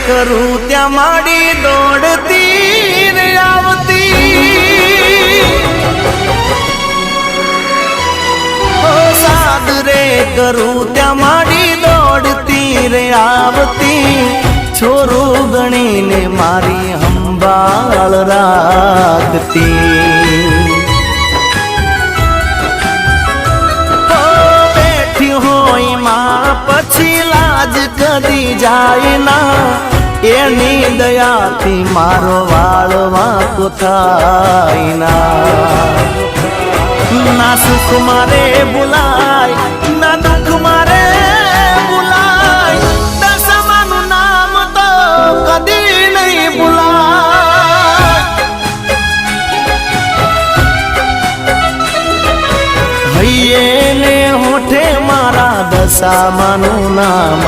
કરું ત્યાં માડી દોડતી રે આવતી સાદ રે કરું ત્યાં માડી દોડતી રે આવતી છોરું ગણીને મારી સંભાળ રાખતી બેઠી હોય માં પછી લાજ કદી જાય ના એની દયાથી મારો વાળ વાંકો થાય ના સુખ મારે ભૂલાય ના દુઃખ મારે ભૂલાય દશામાનું નામ તો કદી નહીં ભૂલાય હૈયે ને હોઠે મારા દશામાનું નામ